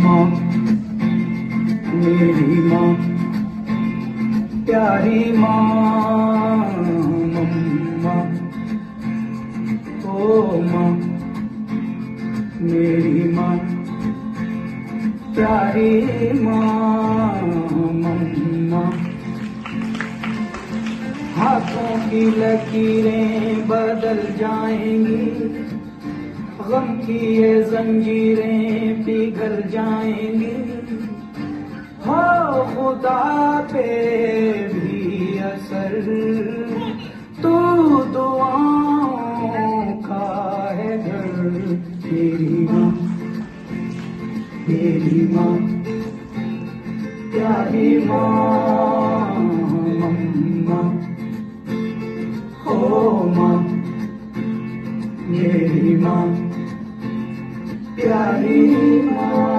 माँ मेरी माँ प्यारी माँ मम्मा ओ माँ मेरी माँ प्यारी माँ मम्मा। हाथों की लकीरें बदल जाएंगी, गम की ये जंजीरें पिघल जाएंगी। हो खुदा पे भी असर तू दुआओं का है घर। मेरी माँ मेरी माँ प्यारी माँ मम्मा ओ माँ मेरी माँ प्यारी माँ।